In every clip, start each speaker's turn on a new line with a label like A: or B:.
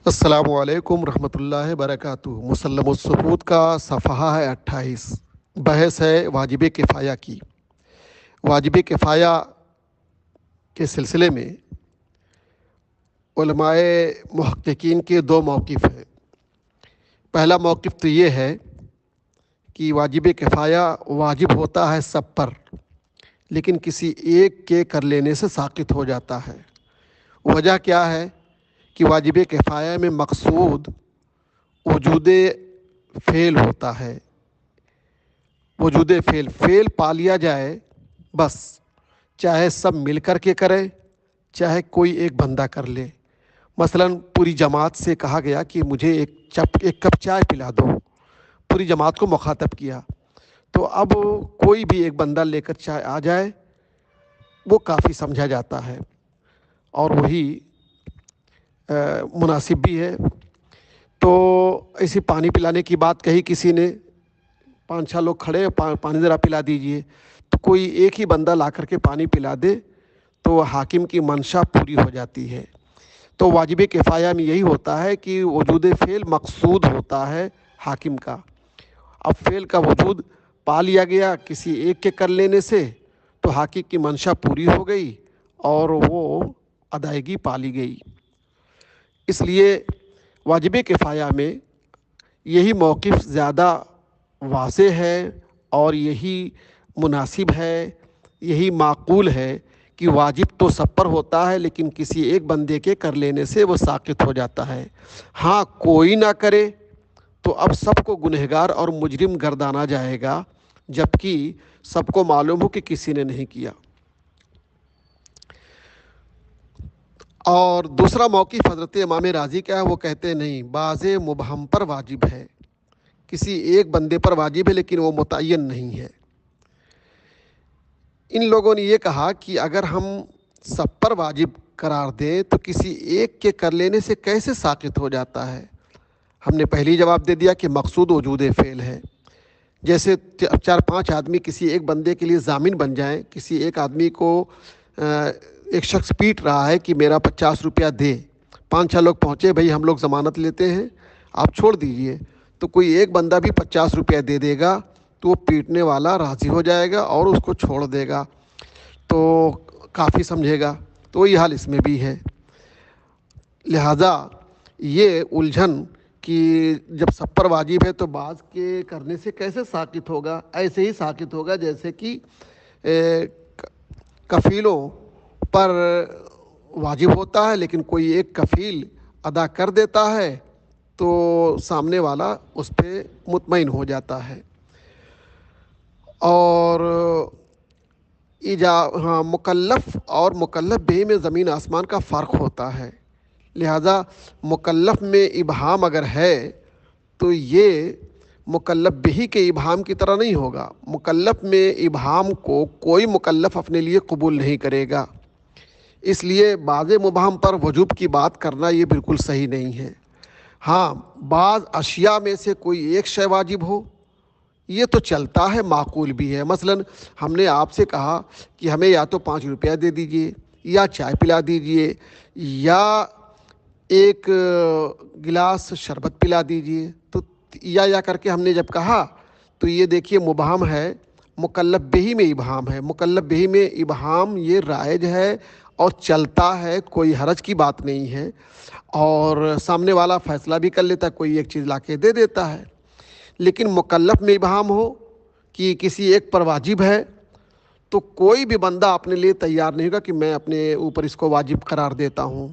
A: السلام علیکم رحمۃ اللہ وبرکاتہ۔ مسلم الثبوت کا صفحہ ہے 28۔ بحث ہے واجب کفایہ کی۔ واجب کفایہ کے سلسلے میں علماء محققین کے دو موقف ہیں۔ پہلا موقف تو یہ ہے کہ واجب کفایہ واجب ہوتا ہے سب پر، لیکن کسی ایک کے کر لینے سے ساقط ہو جاتا ہے۔ وجہ کیا ہے کہ واجب کفایہ میں مقصود وجود فعل ہوتا ہے۔ وجود فعل پا لیا جائے بس، چاہے سب مل کر کے کریں چاہے کوئی ایک بندہ کر لے۔ مثلا پوری جماعت سے کہا گیا کہ مجھے ایک کپ چائے پلا دو، پوری جماعت کو مخاطب کیا، تو اب کوئی بھی ایک بندہ لے کر چائے آ جائے وہ کافی سمجھا جاتا ہے، اور وہی مناسب بھی ہے۔ تو ایسی پانی پلانے کی بات کہی کسی نے، 5-6 لوگ کھڑے، پانی ذرا پلا دیجئے، تو کوئی ایک ہی بندہ لا کر کے پانی پلا دے تو حاکم کی منشا پوری ہو جاتی ہے۔ تو واجب کفایہ میں یہی ہوتا ہے کہ وجود فعل مقصود ہوتا ہے حاکم کا۔ اب فعل کا وجود پا لیا گیا کسی ایک کے کر لینے سے، تو حاکم کی منشا پوری ہو گئی اور وہ ادائیگی پالی گئی۔ اس لیے واجب کفایہ میں یہی موقف زیادہ واضح ہے اور یہی مناسب ہے، یہی معقول ہے کہ واجب تو سب پر ہوتا ہے لیکن کسی ایک بندے کے کر لینے سے وہ ساقط ہو جاتا ہے۔ ہاں کوئی نہ کرے تو اب سب کو گنہگار اور مجرم گردانا جائے گا، جبکہ سب کو معلوم ہو کہ کسی نے نہیں کیا۔ اور دوسرا موقف حضرت امام راضی کا ہے، وہ کہتے ہیں نہیں، بعض مبہم پر واجب ہے، کسی ایک بندے پر واجب ہے لیکن وہ متعین نہیں ہے۔ ان لوگوں نے یہ کہا کہ اگر ہم سب پر واجب قرار دیں تو کسی ایک کے کر لینے سے کیسے ساقط ہو جاتا ہے؟ ہم نے پہلی جواب دے دیا کہ مقصود وجود فعل ہے۔ جیسے 4-5 آدمی کسی ایک بندے کے لیے ضامن بن جائیں، کسی ایک آدمی کو ایک شخص پیٹ رہا ہے کہ میرا 50 روپیہ دے، 5-6 لوگ پہنچے، بھائی ہم لوگ ضمانت لیتے ہیں آپ چھوڑ دیجئے، تو کوئی ایک بندہ بھی 50 روپیہ دے دے گا تو وہ پیٹنے والا راضی ہو جائے گا اور اس کو چھوڑ دے گا، تو کافی سمجھے گا۔ تو وہی حال اس میں بھی ہے۔ لہذا یہ الجھن کہ جب سب پر واجب ہے تو بعض کے کرنے سے کیسے ساقط ہوگا؟ ایسے ہی ساقط ہوگا جیسے کہ کفیلوں پر واجب ہوتا ہے لیکن کوئی ایک کفیل ادا کر دیتا ہے تو سامنے والا اس پہ مطمئن ہو جاتا ہے۔ اور مکلف اور مکلف بہ میں زمین آسمان کا فرق ہوتا ہے۔ لہذا مکلف میں ابہام اگر ہے تو یہ مکلف بہ کے ابہام کی طرح نہیں ہوگا۔ مکلف میں ابہام کو کوئی مکلف اپنے لیے قبول نہیں کرے گا، اس لیے بعض مبہم پر وجوب کی بات کرنا یہ بالکل صحیح نہیں ہے۔ ہاں بعض اشیاء میں سے کوئی ایک شے واجب ہو یہ تو چلتا ہے، معقول بھی ہے۔ مثلا ہم نے آپ سے کہا کہ ہمیں یا تو 5 روپیہ دے دیجئے، یا چائے پلا دیجئے، یا ایک گلاس شربت پلا دیجئے، تو یا کر کے ہم نے جب کہا تو یہ دیکھیے مبہم ہے، مکلف بہ میں ابہام ہے۔ مکلف بہ میں ابہام یہ رائج ہے اور چلتا ہے، کوئی حرج کی بات نہیں ہے، اور سامنے والا فیصلہ بھی کر لیتا ہے، کوئی ایک چیز لا کے دے دیتا ہے۔ لیکن مکلف میں ابہام ہو کہ کسی ایک پر واجب ہے تو کوئی بھی بندہ اپنے لیے تیار نہیں ہوگا کہ میں اپنے اوپر اس کو واجب قرار دیتا ہوں،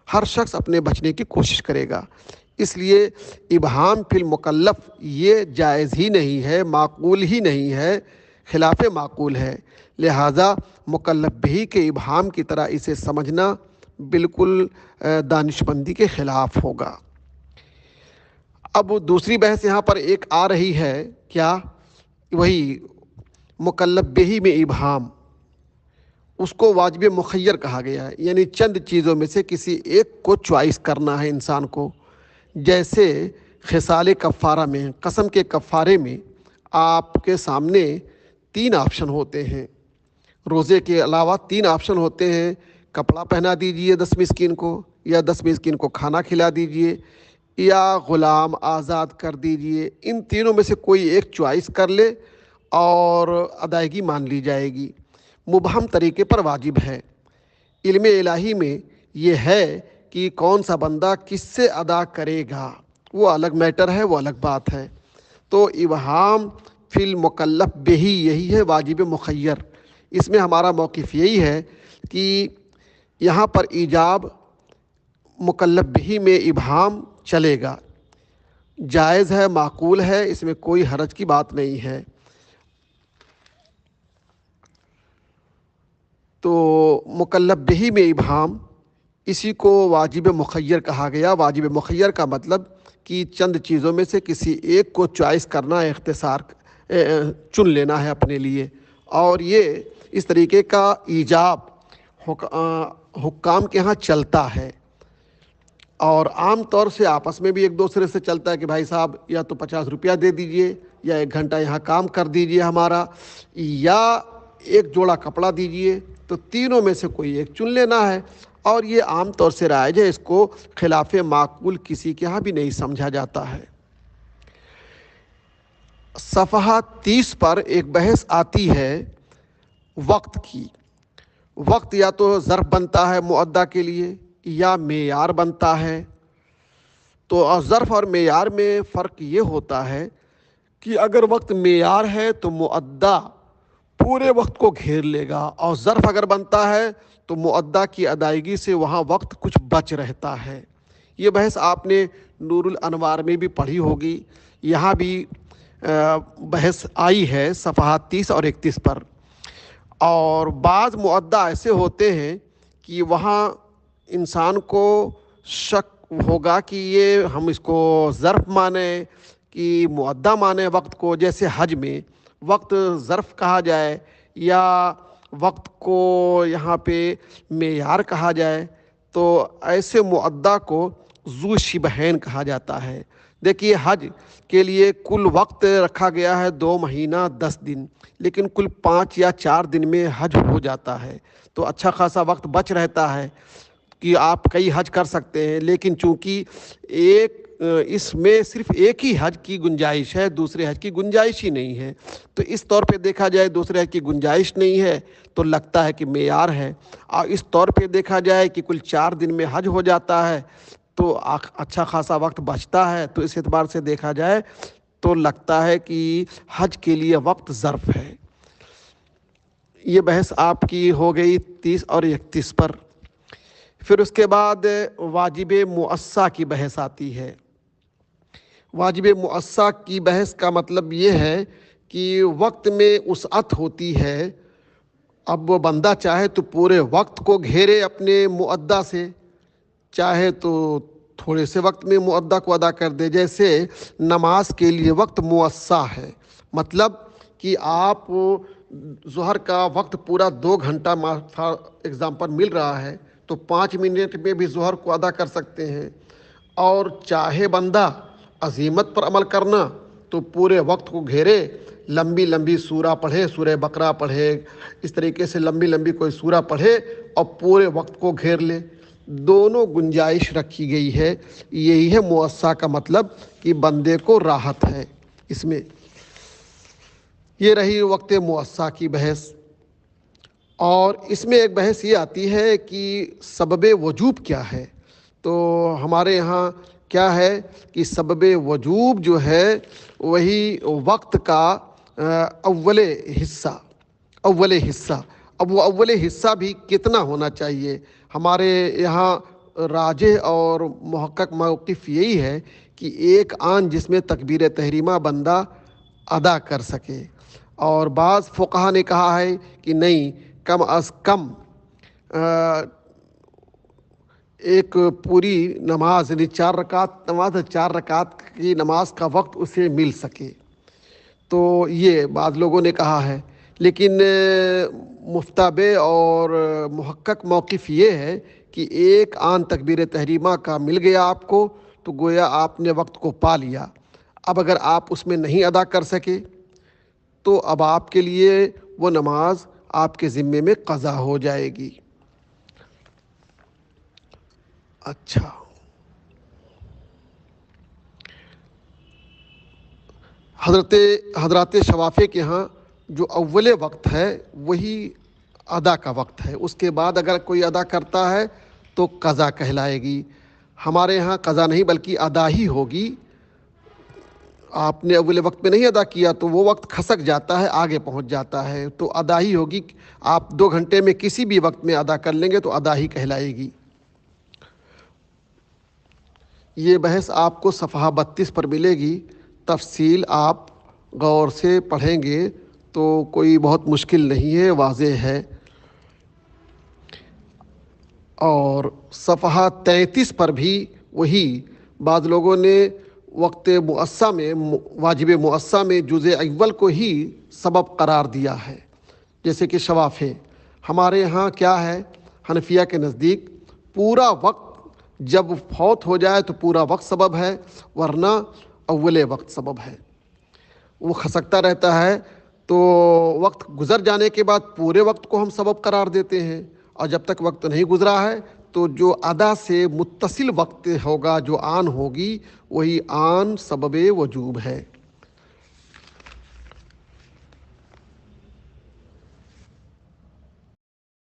A: ہر شخص اپنے بچنے کی کوشش کرے گا۔ اس لیے ابہام فی المکلف یہ جائز ہی نہیں ہے، معقول ہی نہیں ہے، خلاف معقول ہے۔ لہذا مکلف بہ کے ابہام کی طرح اسے سمجھنا بالکل دانش مندی کے خلاف ہوگا۔ اب دوسری بحث یہاں پر ایک آ رہی ہے، کیا؟ وہی مکلف بہ میں ابہام، اس کو واجب مخیر کہا گیا ہے، یعنی چند چیزوں میں سے کسی ایک کو چوائس کرنا ہے انسان کو۔ جیسے خصال کفارہ میں، قسم کے کفارے میں آپ کے سامنے 3 آپشن ہوتے ہیں، روزے کے علاوہ 3 آپشن ہوتے ہیں: کپڑا پہنا دیجئے 10 مسکین کو، یا 10 مسکین کو کھانا کھلا دیجئے یا غلام آزاد کر دیجئے، ان تینوں میں سے کوئی ایک چوائس کر لے اور ادائیگی مان لی جائے گی، مبہم طریقے پر واجب ہے۔ علم الہی میں یہ ہے کہ کون سا بندہ کس سے ادا کرے گا، وہ الگ میٹر ہے، وہ الگ بات ہے۔ تو ابہام فی المکلف بہی یہی ہے واجب مخیر۔ اس میں ہمارا موقف یہی ہے کہ یہاں پر ایجاب مکلف بہی میں ابہام چلے گا، جائز ہے، معقول ہے، اس میں کوئی حرج کی بات نہیں ہے۔ تو مکلف بہی میں ابہام، اسی کو واجب مخیر کہا گیا۔ واجب مخیر کا مطلب کہ چند چیزوں میں سے کسی ایک کو چوائس کرنا، اختصار چن لینا ہے اپنے لیے، اور یہ اس طریقے کا ایجاب حکام کے ہاں چلتا ہے، اور عام طور سے آپس میں بھی ایک دوسرے سے چلتا ہے کہ بھائی صاحب یا تو 50 روپیہ دے دیجئے، یا 1 گھنٹہ یہاں کام کر دیجئے ہمارا، یا ایک جوڑا کپڑا دیجئے، تو تینوں میں سے کوئی ایک چن لینا ہے، اور یہ عام طور سے رائج ہے، اس کو خلاف معقول کسی کے ہاں بھی نہیں سمجھا جاتا ہے۔ صفحہ 30 پر ایک بحث آتی ہے وقت کی۔ وقت یا تو ظرف بنتا ہے مؤدہ کے لیے یا معیار بنتا ہے۔ تو ظرف اور معیار میں فرق یہ ہوتا ہے کہ اگر وقت معیار ہے تو مؤدہ پورے وقت کو گھیر لے گا، اور ظرف اگر بنتا ہے تو مؤدہ کی ادائیگی سے وہاں وقت کچھ بچ رہتا ہے۔ یہ بحث آپ نے نور الانوار میں بھی پڑھی ہوگی، یہاں بھی بحث آئی ہے صفحات 30 اور 31 پر۔ اور بعض مؤدہ ایسے ہوتے ہیں کہ وہاں انسان کو شک ہوگا کہ یہ ہم اس کو ظرف مانیں کہ مؤدہ مانیں وقت کو، جیسے حج میں وقت ظرف کہا جائے یا وقت کو یہاں پہ معیار کہا جائے، تو ایسے مؤدہ کو ذو شبہین کہا جاتا ہے۔ دیکھیے حج کے لیے کل وقت رکھا گیا ہے 2 مہینہ 10 دن، لیکن کل 5 یا 4 دن میں حج ہو جاتا ہے، تو اچھا خاصا وقت بچ رہتا ہے کہ آپ کئی حج کر سکتے ہیں۔ لیکن چونکہ اس میں صرف ایک ہی حج کی گنجائش ہے، دوسرے حج کی گنجائش ہی نہیں ہے، تو اس طور پہ دیکھا جائے دوسرے حج کی گنجائش نہیں ہے تو لگتا ہے کہ معیار ہے، اور اس طور پہ دیکھا جائے کہ کل 4 دن میں حج ہو جاتا ہے تو اچھا خاصا وقت بچتا ہے، تو اس اعتبار سے دیکھا جائے تو لگتا ہے کہ حج کے لیے وقت ظرف ہے۔ یہ بحث آپ کی ہو گئی 30 اور 31 پر۔ پھر اس کے بعد واجب مؤسا کی بحث آتی ہے۔ واجب مؤسا کی بحث کا مطلب یہ ہے کہ وقت میں وسعت ہوتی ہے، اب وہ بندہ چاہے تو پورے وقت کو گھیرے اپنے مؤدہ سے، چاہے تو تھوڑے سے وقت میں مؤدہ کو ادا کر دے۔ جیسے نماز کے لیے وقت مؤسا ہے، مطلب کہ آپ ظہر کا وقت پورا 2 گھنٹہ فار ایگزامپل مل رہا ہے تو 5 منٹ میں بھی ظہر کو ادا کر سکتے ہیں، اور چاہے بندہ عزیمت پر عمل کرنا تو پورے وقت کو گھیرے، لمبی لمبی سورہ پڑھے، سورہ بقرہ پڑھے، اس طریقے سے لمبی لمبی کوئی سورہ پڑھے اور پورے وقت کو گھیر لے، دونوں گنجائش رکھی گئی ہے۔ یہی ہے مؤسا کا مطلب کہ بندے کو راحت ہے اس میں۔ یہ رہی وقت مؤسا کی بحث۔ اور اس میں ایک بحث یہ آتی ہے کہ سبب وجوب کیا ہے۔ تو ہمارے یہاں کیا ہے کہ سبب وجوب جو ہے وہی وقت کا اول حصہ۔ اب وہ اول حصہ بھی کتنا ہونا چاہیے؟ ہمارے یہاں راجح اور محقق موقف یہی ہے کہ 1 آن جس میں تکبیر تحریمہ بندہ ادا کر سکے، اور بعض فقہا نے کہا ہے کہ نہیں، کم از کم ایک پوری نماز یعنی 4 رکعت نماز، 4 رکعت کی نماز کا وقت اسے مل سکے، تو یہ بعض لوگوں نے کہا ہے۔ لیکن مفتبع اور محقق موقف یہ ہے کہ 1 آن تکبیر تحریمہ کا مل گیا آپ کو تو گویا آپ نے وقت کو پا لیا۔ اب اگر آپ اس میں نہیں ادا کر سکے تو اب آپ کے لیے وہ نماز آپ کے ذمے میں قضا ہو جائے گی۔ اچھا، حضرات شوافع کے ہاں جو اول وقت ہے وہی ادا کا وقت ہے، اس کے بعد اگر کوئی ادا کرتا ہے تو قضا کہلائے گی۔ ہمارے یہاں قضا نہیں بلکہ ادا ہی ہوگی۔ آپ نے اول وقت میں نہیں ادا کیا تو وہ وقت کھسک جاتا ہے، آگے پہنچ جاتا ہے، تو ادا ہی ہوگی۔ آپ 2 گھنٹے میں کسی بھی وقت میں ادا کر لیں گے تو ادا ہی کہلائے گی۔ یہ بحث آپ کو صفحہ 32 پر ملے گی، تفصیل آپ غور سے پڑھیں گے تو کوئی بہت مشکل نہیں ہے، واضح ہے۔ اور صفحہ 33 پر بھی وہی، بعض لوگوں نے وقت مؤسسہ میں، واجب مؤسسہ میں جزء اول کو ہی سبب قرار دیا ہے، جیسے کہ شوافع۔ ہمارے ہاں کیا ہے، حنفیہ کے نزدیک پورا وقت جب فوت ہو جائے تو پورا وقت سبب ہے، ورنہ اول وقت سبب ہے۔ وہ خسکتا رہتا ہے تو وقت گزر جانے کے بعد پورے وقت کو ہم سبب قرار دیتے ہیں، اور جب تک وقت نہیں گزرا ہے تو جو ادا سے متصل وقت ہوگا، جو آن ہوگی، وہی آن سبب وجوب ہے۔